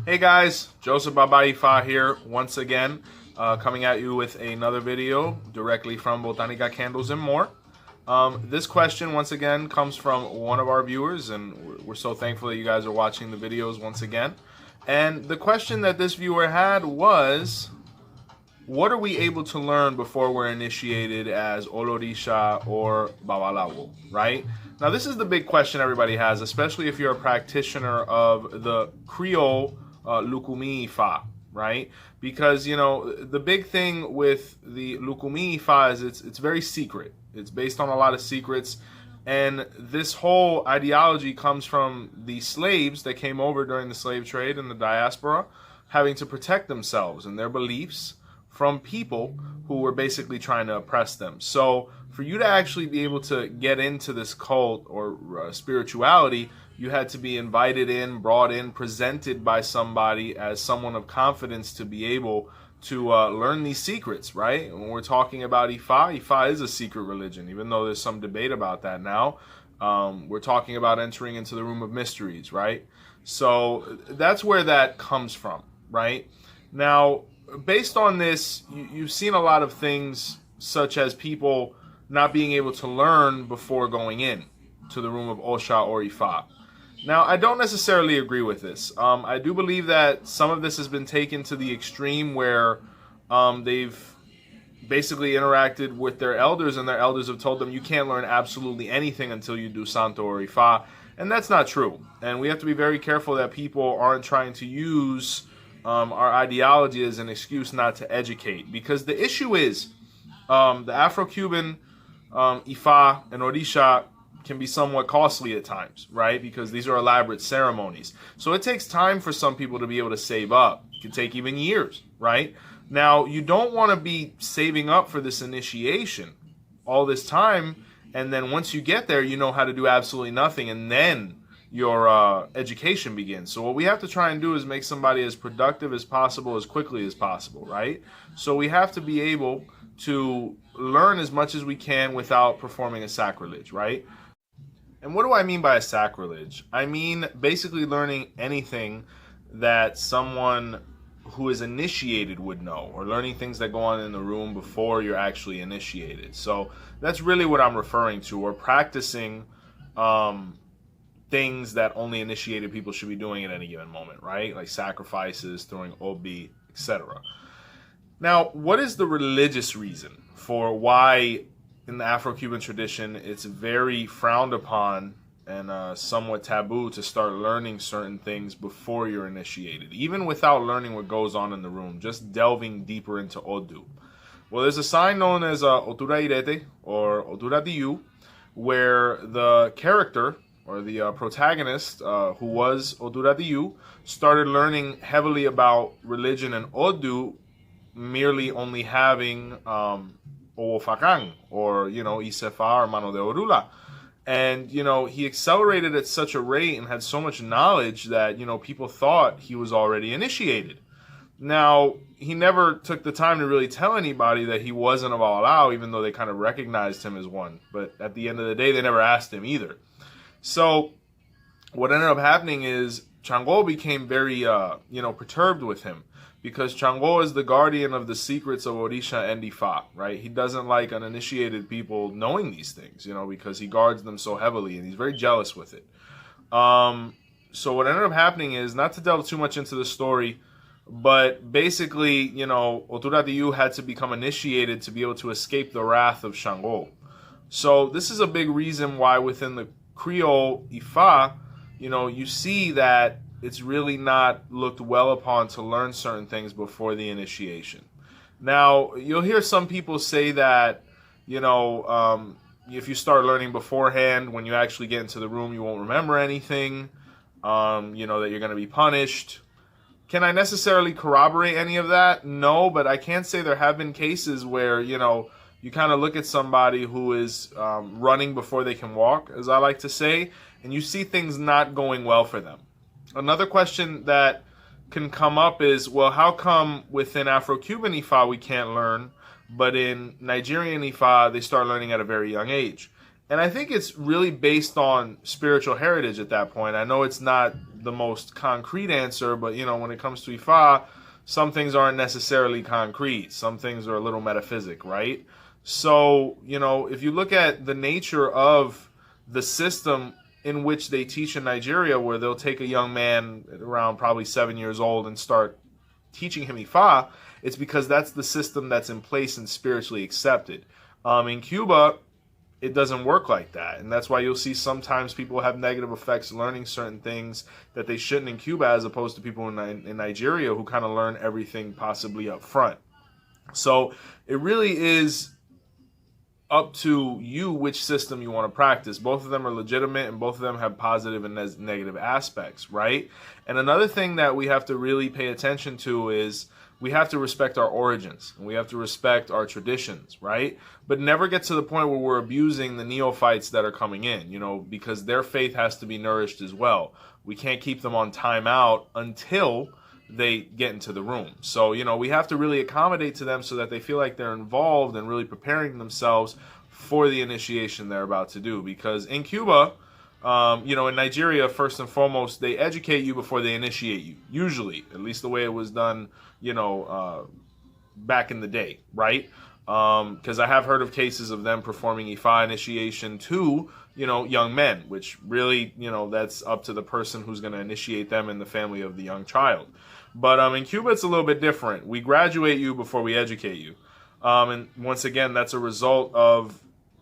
Hey guys, Joseph Baba Ifa here once again, coming at you with another video directly from Botanica Candles and More. This question once again comes from one of our viewers, and we're so thankful that you guys are watching the videos once again. And the question that this viewer had was, what are we able to learn before we're initiated as Orisha or Babalawo, right? Now this is the big question everybody has, especially if you're a practitioner of the Creole Lukumi Ifa, right? Because, you know, the big thing with the Lukumi Ifa is it's very secret. It's based on a lot of secrets, and this whole ideology comes from the slaves that came over during the slave trade in the diaspora, having to protect themselves and their beliefs from people who were basically trying to oppress them. So for you to actually be able to get into this cult or spirituality, you had to be invited in, brought in, presented by somebody as someone of confidence to be able to learn these secrets, right? When we're talking about Ifa, Ifa is a secret religion, even though there's some debate about that now. We're talking about entering into the room of mysteries, right? So that's where that comes from, right? Now, based on this, you've seen a lot of things such as people not being able to learn before going in to the room of Osha or Ifa. Now, I don't necessarily agree with this. I do believe that some of this has been taken to the extreme where they've basically interacted with their elders, and their elders have told them you can't learn absolutely anything until you do Santo or Ifa, and that's not true. And we have to be very careful that people aren't trying to use our ideology as an excuse not to educate, because the issue is the Afro-Cuban Ifa and Orisha can be somewhat costly at times, right? Because these are elaborate ceremonies. So it takes time for some people to be able to save up. It can take even years, right? Now, you don't want to be saving up for this initiation all this time, and then once you get there, you know how to do absolutely nothing, and then your education begins. So what we have to try and do is make somebody as productive as possible, as quickly as possible, right? So we have to be able to learn as much as we can without performing a sacrilege, right? And what do I mean by a sacrilege? I mean basically learning anything that someone who is initiated would know, or learning things that go on in the room before you're actually initiated. So that's really what I'm referring to, or practicing things that only initiated people should be doing at any given moment, right? Like sacrifices, throwing obi, etc. Now, what is the religious reason for why in the Afro-Cuban tradition it's very frowned upon and somewhat taboo to start learning certain things before you're initiated, even without learning what goes on in the room, just delving deeper into Odu? Well, there's a sign known as Otura Irete, or Otura Diyu, where the character, or the protagonist, who was Otura Diyu, started learning heavily about religion and Odu, merely only having Owofakan, or, you know, Isefa or Mano de Orula. And, you know, he accelerated at such a rate and had so much knowledge that, you know, people thought he was already initiated. Now, he never took the time to really tell anybody that he wasn't a Babalao, even though they kind of recognized him as one. But at the end of the day, they never asked him either. So what ended up happening is Chango became very, perturbed with him, because Chango is the guardian of the secrets of Orisha and Ifa, right? He doesn't like uninitiated people knowing these things, you know, because he guards them so heavily, and he's very jealous with it. So what ended up happening is, not to delve too much into the story, but basically, you know, Otura Diyu had to become initiated to be able to escape the wrath of Chango. So this is a big reason why within the Creole Ifa, you know, you see that it's really not looked well upon to learn certain things before the initiation. Now, you'll hear some people say that, you know, if you start learning beforehand, when you actually get into the room, you won't remember anything, you know, that you're going to be punished. Can I necessarily corroborate any of that? No, but I can say there have been cases where, you know, you kind of look at somebody who is running before they can walk, as I like to say, and you see things not going well for them. Another question that can come up is, well, how come within Afro-Cuban Ifa we can't learn, but in Nigerian Ifa they start learning at a very young age? And I think it's really based on spiritual heritage at that point. I know it's not the most concrete answer, but when it comes to Ifa, some things aren't necessarily concrete. Some things are a little metaphysic, right? So, if you look at the nature of the system in which they teach in Nigeria, where they'll take a young man around probably 7 years old and start teaching him Ifa, it's because that's the system that's in place and spiritually accepted. In Cuba, it doesn't work like that, and that's why you'll see sometimes people have negative effects learning certain things that they shouldn't in Cuba, as opposed to people in Nigeria who kind of learn everything possibly up front. So it really is up to you which system you want to practice. Both of them are legitimate, and both of them have positive and negative aspects, right? And another thing that we have to really pay attention to is we have to respect our origins, and we have to respect our traditions, right? But never get to the point where we're abusing the neophytes that are coming in, because their faith has to be nourished as well. We can't keep them on timeout until they get into the room. So, we have to really accommodate to them so that they feel like they're involved and really preparing themselves for the initiation they're about to do. Because in Cuba, in Nigeria, first and foremost, they educate you before they initiate you. Usually, at least the way it was done, back in the day, right? Because I have heard of cases of them performing Ifa initiation to, young men, which really, that's up to the person who's going to initiate them in the family of the young child. But in Cuba, it's a little bit different. We graduate you before we educate you. And once again, that's a result of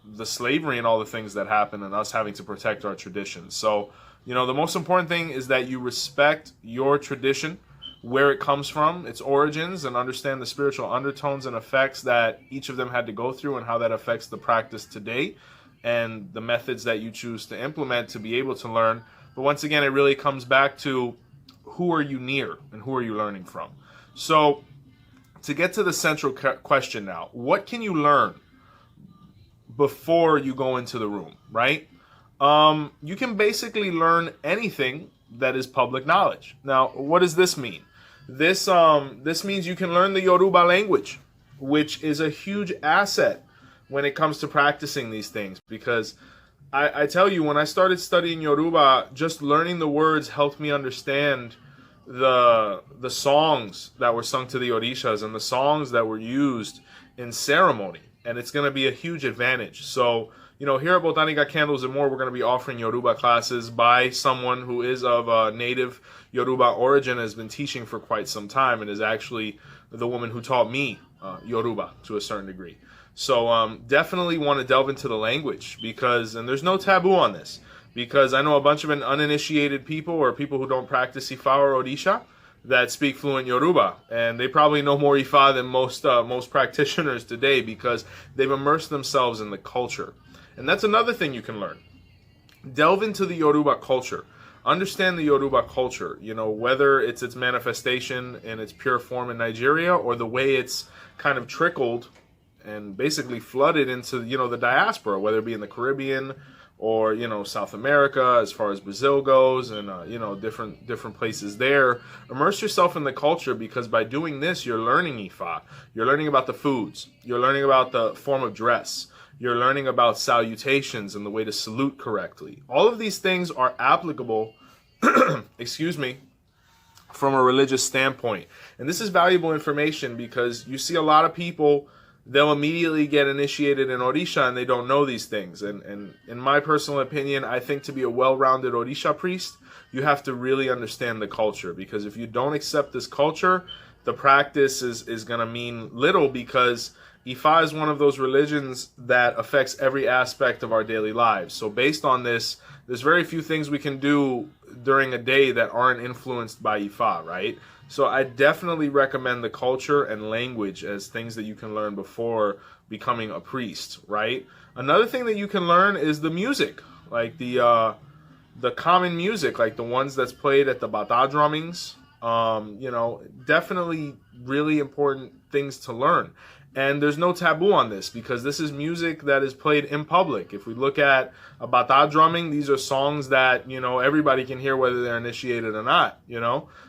the slavery and all the things that happen and us having to protect our traditions. So, the most important thing is that you respect your tradition, where it comes from, its origins, and understand the spiritual undertones and effects that each of them had to go through and how that affects the practice today and the methods that you choose to implement to be able to learn. But once again, it really comes back to who are you near and who are you learning from. So to get to the central question now, what can you learn before you go into the room, right? You can basically learn anything that is public knowledge. Now, what does this mean? This means you can learn the Yoruba language, which is a huge asset when it comes to practicing these things. Because I tell you, when I started studying Yoruba, just learning the words helped me understand the songs that were sung to the Orishas and the songs that were used in ceremony. And it's going to be a huge advantage. So, here at Botanica Candles and More, we're going to be offering Yoruba classes by someone who is of native Yoruba origin, has been teaching for quite some time, and is actually the woman who taught me Yoruba to a certain degree. So definitely want to delve into the language, and there's no taboo on this, because I know a bunch of uninitiated people or people who don't practice Ifa or Orisha that speak fluent Yoruba, and they probably know more Ifa than most practitioners today, because they've immersed themselves in the culture. And that's another thing you can learn. Delve into the Yoruba culture. Understand the Yoruba culture, whether it's its manifestation in its pure form in Nigeria, or the way it's kind of trickled and basically flooded into, the diaspora, whether it be in the Caribbean or, South America, as far as Brazil goes, and, different places there. Immerse yourself in the culture, because by doing this, you're learning Ifa. You're learning about the foods. You're learning about the form of dress. You're learning about salutations and the way to salute correctly. All of these things are applicable, excuse me, from a religious standpoint. And this is valuable information, because you see a lot of people, they'll immediately get initiated in Orisha and they don't know these things. And in my personal opinion, I think to be a well-rounded Orisha priest, you have to really understand the culture. Because if you don't accept this culture, the practice is going to mean little, because Ifa is one of those religions that affects every aspect of our daily lives. So based on this, there's very few things we can do during a day that aren't influenced by Ifa, right? So I definitely recommend the culture and language as things that you can learn before becoming a priest, right? Another thing that you can learn is the music, like the common music, like the ones that's played at the bata drummings. Definitely really important things to learn. And there's no taboo on this, because this is music that is played in public. If we look at a bata drumming, these are songs that, everybody can hear whether they're initiated or not,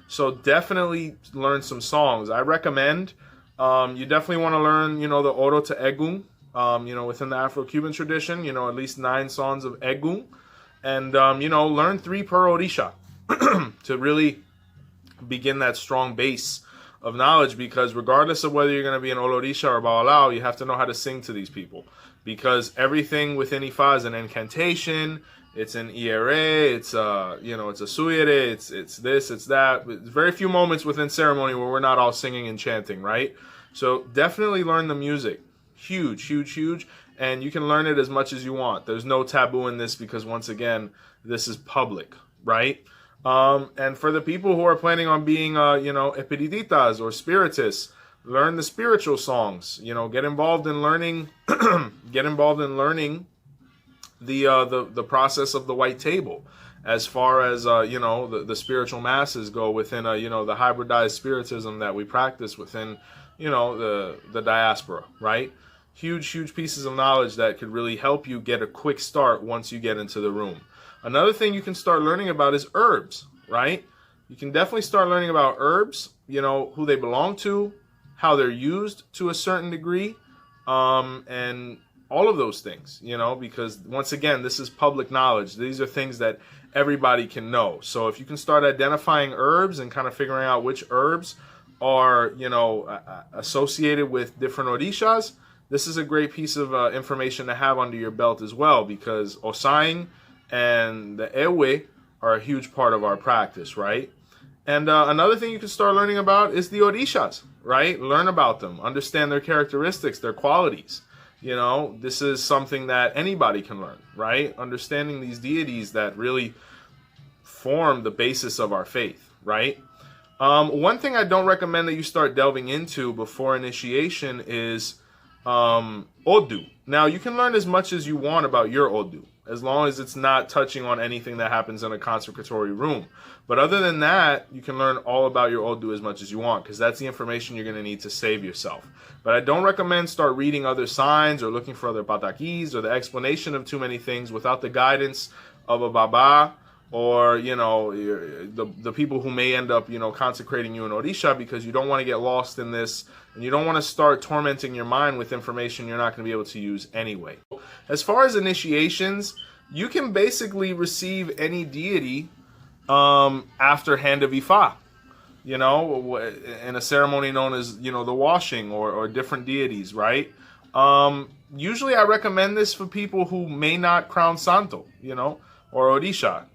So definitely learn some songs. I recommend, you definitely want to learn, the Oro to Egun, within the Afro-Cuban tradition, at least 9 songs of Egun. And, learn 3 per Orisha to really begin that strong base of knowledge, because regardless of whether you're going to be an Orisha or Babalao, you have to know how to sing to these people, because everything within Ifa is an incantation, it's an Ire, it's it's a Suyere, it's this, it's that. There's very few moments within ceremony where we're not all singing and chanting, right? So definitely learn the music. Huge, huge, huge. And you can learn it as much as you want. There's no taboo in this, because once again, this is public, right? And for the people who are planning on being, espiritistas or spiritists, learn the spiritual songs. Get involved in learning. Get involved in learning the process of the white table, as far as the spiritual masses go within the hybridized spiritism that we practice within the diaspora, right? Huge pieces of knowledge that could really help you get a quick start once you get into the room. Another thing you can start learning about is herbs, right? You can definitely start learning about herbs, who they belong to, how they're used to a certain degree, and all of those things, because once again, this is public knowledge. These are things that everybody can know. So if you can start identifying herbs and kind of figuring out which herbs are, associated with different Orishas, this is a great piece of information to have under your belt as well, because Osain and the Ewe are a huge part of our practice, right? And another thing you can start learning about is the Orishas, right? Learn about them, understand their characteristics, their qualities. This is something that anybody can learn, right? Understanding these deities that really form the basis of our faith, right? One thing I don't recommend that you start delving into before initiation is Odu. Now, you can learn as much as you want about your Odu, as long as it's not touching on anything that happens in a consecratory room. But other than that, you can learn all about your Odu as much as you want, because that's the information you're going to need to save yourself. But I don't recommend start reading other signs or looking for other patakis or the explanation of too many things without the guidance of a Baba, or the people who may end up consecrating you in Orisha, because you don't want to get lost in this, and you don't want to start tormenting your mind with information you're not going to be able to use anyway. As far as initiations, you can basically receive any deity after Hand of Ifa, in a ceremony known as the washing, or different deities, right? Usually I recommend this for people who may not crown Santo, or Orisha,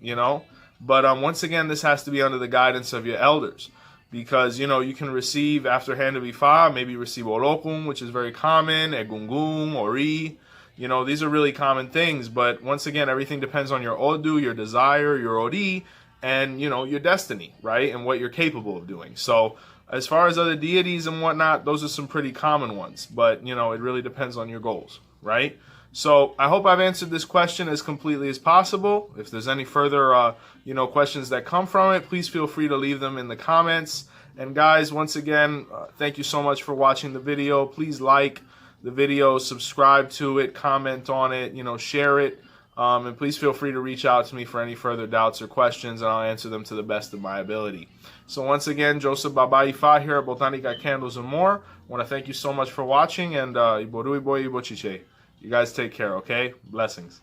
but once again, this has to be under the guidance of your elders, because you can receive after Hand of Ifa, maybe receive Olokun, which is very common, Egungun, Ori. These are really common things, but once again, everything depends on your Odu, your desire, your Ori, and your destiny, right, and what you're capable of doing. So as far as other deities and whatnot, those are some pretty common ones, but it really depends on your goals, right? So I hope I've answered this question as completely as possible. If there's any further, questions that come from it, please feel free to leave them in the comments. And guys, once again, thank you so much for watching the video. Please like the video, subscribe to it, comment on it, share it. And please feel free to reach out to me for any further doubts or questions, and I'll answer them to the best of my ability. So once again, Joseph Baba Ifa here at Botanica Candles and More. I want to thank you so much for watching, and Iboru Ibo Ibo Chiche. You guys take care, okay? Blessings.